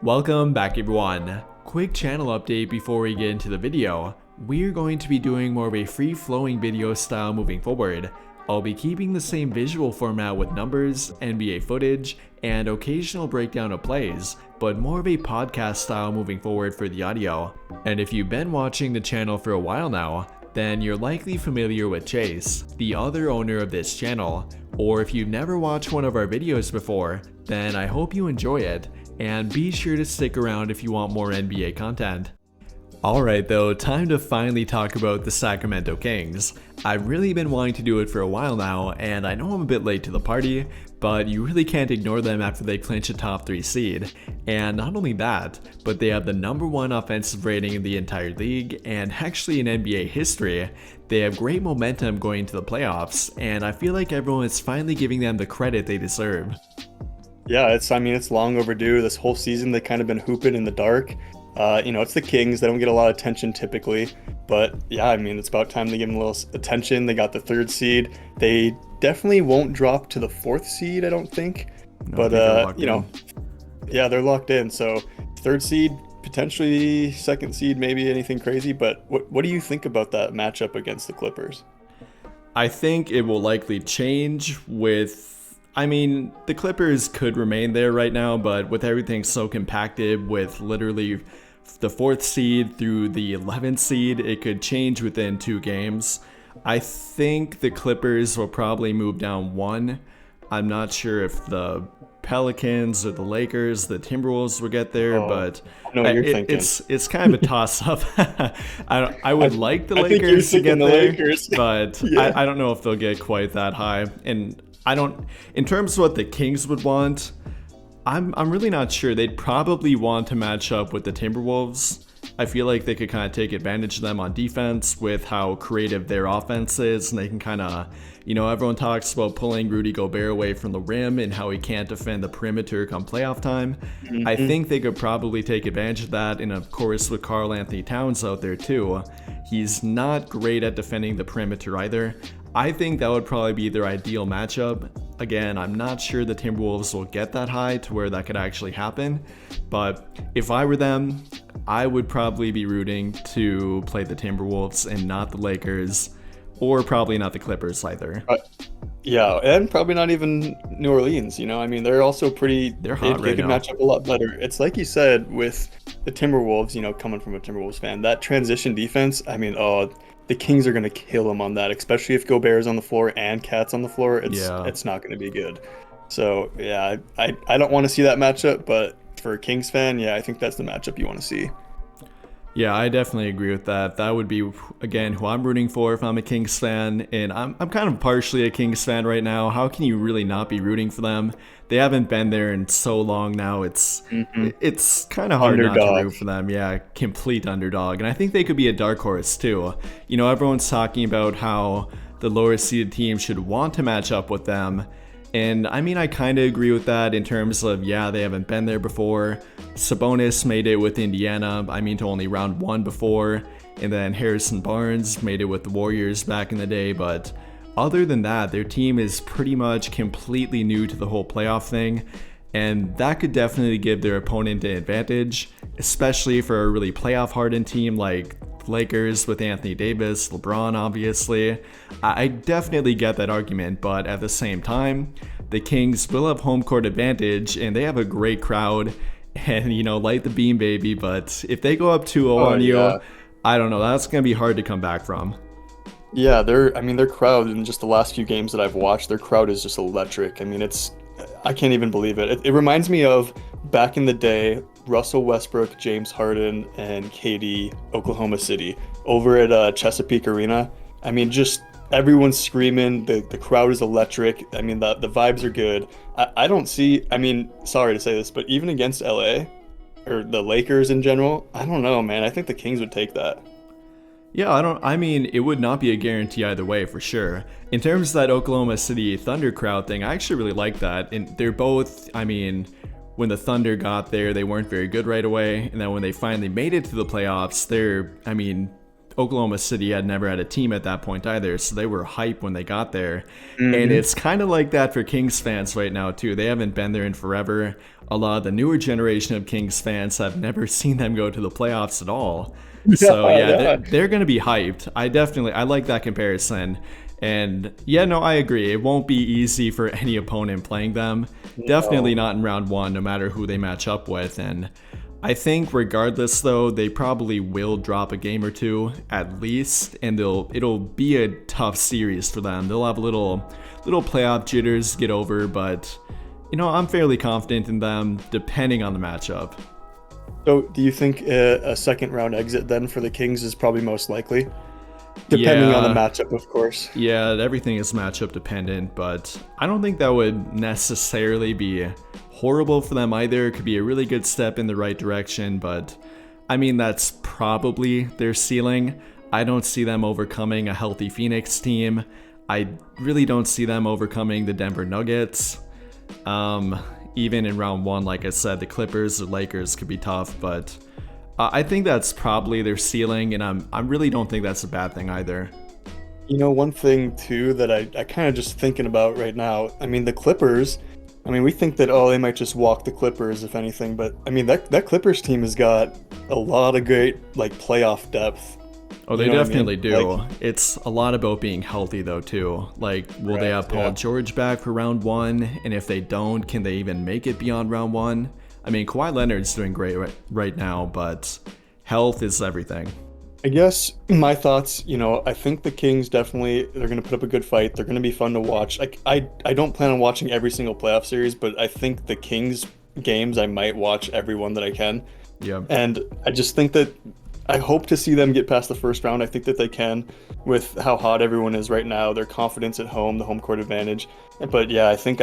Welcome back everyone. Quick channel update before we get into the video. We're going to be doing more of a free-flowing video style moving forward. I'll be keeping the same visual format with numbers, NBA footage, and occasional breakdown of plays, but more of a podcast style moving forward for the audio. And if you've been watching the channel for a while now, then you're likely familiar with Chase, the other owner of this channel. Or if you've never watched one of our videos before, then I hope you enjoy it, and be sure to stick around if you want more NBA content. Alright though, time to finally talk about the Sacramento Kings. I've really been wanting to do it for a while now, and I know I'm a bit late to the party, but you really can't ignore them after they clinch a top 3 seed. And not only that, but they have the #1 offensive rating in the entire league, and actually in NBA history. They have great momentum going into the playoffs, and I feel like everyone is finally giving them the credit they deserve. Yeah, it's long overdue. This whole season they've kind of been hooping in the dark. It's the Kings. They don't get a lot of attention typically, but yeah, it's about time they give them a little attention. They got the 3rd seed. They definitely won't drop to the 4th seed, I don't think. No, but yeah, they're locked in. So 3rd seed, potentially 2nd seed, maybe anything crazy. But what do you think about that matchup against the Clippers? I think it will likely change with. The Clippers could remain there right now, but with everything so compacted with literally the 4th seed through the 11th seed, it could change within 2 games. I think the Clippers will probably move down 1. I'm not sure if the Pelicans or the Lakers, the Timberwolves will get there, but it's kind of a toss-up. I would like the Lakers to get there, but yeah. I don't know if they'll get quite that high. And in terms of what the Kings would want, I'm really not sure. They'd probably want to match up with the Timberwolves. I feel like they could kind of take advantage of them on defense with how creative their offense is, and they can kind of, everyone talks about pulling Rudy Gobert away from the rim and how he can't defend the perimeter come playoff time. Mm-hmm. I think they could probably take advantage of that, and of course with Karl Anthony Towns out there too. He's not great at defending the perimeter either. I think that would probably be their ideal matchup. Again, I'm not sure the Timberwolves will get that high to where that could actually happen, but if I were them, I would probably be rooting to play the Timberwolves and not the Lakers, or probably not the Clippers either. Yeah, and probably not even New Orleans. They're also they're hot right now. They could match up a lot better. It's like you said with the Timberwolves, coming from a Timberwolves fan, that transition defense, the Kings are going to kill them on that, especially if Gobert's on the floor and Cat's on the floor. It's not going to be good. So, yeah, I don't want to see that matchup, but for a Kings fan, yeah, I think that's the matchup you want to see. Yeah, I definitely agree with that. That would be, again, who I'm rooting for if I'm a Kings fan, and I'm kind of partially a Kings fan right now. How can you really not be rooting for them? They haven't been there in so long now. It's kind of hard not to root for them. Yeah, complete underdog. And I think they could be a dark horse too. Everyone's talking about how the lower seeded team should want to match up with them. And I kind of agree with that in terms of, yeah, they haven't been there before. Sabonis made it with Indiana, to only round 1 before. And then Harrison Barnes made it with the Warriors back in the day. But other than that, their team is pretty much completely new to the whole playoff thing. And that could definitely give their opponent an advantage, especially for a really playoff hardened team like Lakers with Anthony Davis, LeBron obviously. I definitely get that argument, but at the same time, the Kings will have home court advantage and they have a great crowd and light the beam baby, but if they go up 2-0 on you, I don't know, that's going to be hard to come back from. Yeah, their crowd in just the last few games that I've watched, their crowd is just electric. I can't even believe it. It reminds me of back in the day, Russell Westbrook, James Harden, and KD, Oklahoma City, over at Chesapeake Arena. Just everyone's screaming. The crowd is electric. The vibes are good. I don't see. Sorry to say this, but even against LA or the Lakers in general, I don't know, man. I think the Kings would take that. Yeah, it would not be a guarantee either way for sure. In terms of that Oklahoma City Thunder crowd thing, I actually really like that. And they're both, when the Thunder got there, they weren't very good right away. And then when they finally made it to the playoffs, they're, Oklahoma City had never had a team at that point either, so they were hyped when they got there. And Mm-hmm. it's kind of like that for Kings fans right now too. They haven't been there in forever. A lot of the newer generation of Kings fans have never seen them go to the playoffs at all. So Yeah, yeah, yeah. they're going to be hyped. I like that comparison. And yeah, no, I agree. It won't be easy for any opponent playing them. Definitely No. not in round one, no matter who they match up with. And I think regardless though, they probably will drop a game or two at least, and it'll be a tough series for them. They'll have little playoff jitters to get over, but I'm fairly confident in them depending on the matchup. So, do you think a second round exit then for the Kings is probably most likely? Depending on the Yeah, matchup, of course. yeah, everything is matchup dependent, but I don't think that would necessarily be horrible for them either. It could be a really good step in the right direction, but I mean, that's probably their ceiling. I don't see them overcoming a healthy Phoenix team. I really don't see them overcoming the Denver Nuggets. Even in round one, like I said, the Clippers or Lakers could be tough, but I think that's probably their ceiling, and I really don't think that's a bad thing either. One thing too that I kind of just thinking about right now. I mean, the Clippers. I mean, we think that they might just walk the Clippers if anything, but I mean that Clippers team has got a lot of great like playoff depth. Oh, You they know what I definitely mean? do. Like, It's a lot about being healthy, though, too. Like, will they right, have Paul yeah. George back for round one? And if they don't, can they even make it beyond round one? I mean, Kawhi Leonard's doing great right now, but health is everything. I guess my thoughts, I think the Kings definitely they're going to put up a good fight. They're going to be fun to watch. I don't plan on watching every single playoff series, but I think the Kings games I might watch every one that I can. Yeah. And I just think that I hope to see them get past the first round. I think that they can with how hot everyone is right now, their confidence at home, the home court advantage. But yeah, I think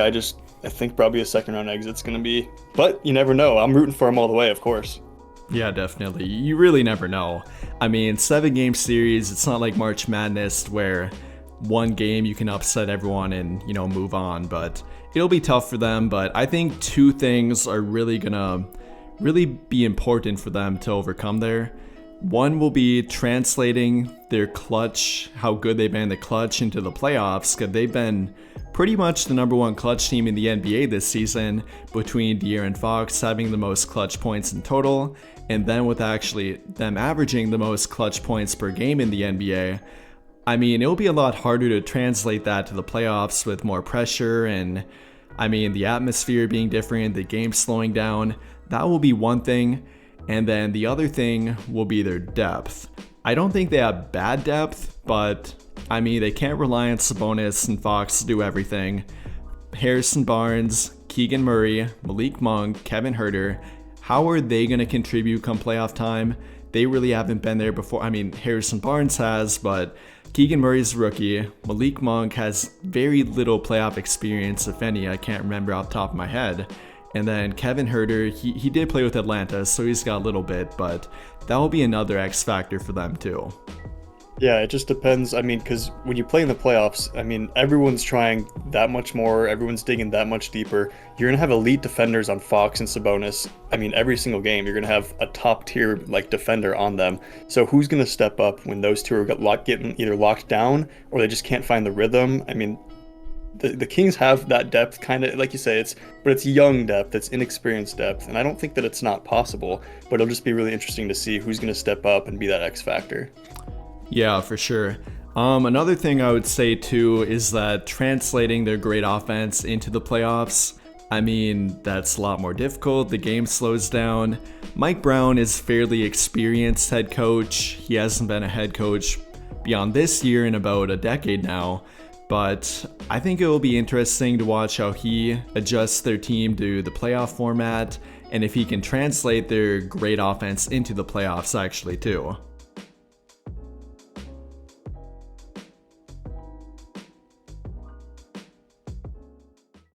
probably a second round exit's going to be, but you never know. I'm rooting for them all the way, of course. Yeah, definitely. You really never know. I mean, 7-game series, it's not like March Madness where one game you can upset everyone and, move on, but it'll be tough for them. But I think two things are really gonna really be important for them to overcome there. One will be translating their clutch, how good they've been in the clutch, into the playoffs, because they've been pretty much the number one clutch team in the NBA this season, between De'Aaron Fox having the most clutch points in total, and then with actually them averaging the most clutch points per game in the NBA. I mean, it'll be a lot harder to translate that to the playoffs with more pressure and, I mean, the atmosphere being different, the game slowing down. That will be one thing. And then the other thing will be their depth. I don't think they have bad depth, but I mean, they can't rely on Sabonis and Fox to do everything. Harrison Barnes, Keegan Murray, Malik Monk, Kevin Huerter, how are they going to contribute come playoff time? They really haven't been there before. I mean, Harrison Barnes has, but Keegan Murray's a rookie. Malik Monk has very little playoff experience, if any. I can't remember off the top of my head. And then Kevin Huerter, he did play with Atlanta, so he's got a little bit, but that will be another X factor for them too. Yeah, it just depends. I mean, because when you play in the playoffs, I mean, everyone's trying that much more. Everyone's digging that much deeper. You're going to have elite defenders on Fox and Sabonis. I mean, every single game, you're going to have a top tier like defender on them. So who's going to step up when those two are getting either locked down or they just can't find the rhythm? I mean, the Kings have that depth, kind of like you say, but it's young depth, it's inexperienced depth, and I don't think that it's not possible. But it'll just be really interesting to see who's going to step up and be that X factor. Yeah, for sure. Another thing I would say too is that translating their great offense into the playoffs, I mean, that's a lot more difficult. The game slows down. Mike Brown is fairly experienced head coach. He hasn't been a head coach beyond this year in about a decade now. But I think it will be interesting to watch how he adjusts their team to the playoff format and if he can translate their great offense into the playoffs actually too.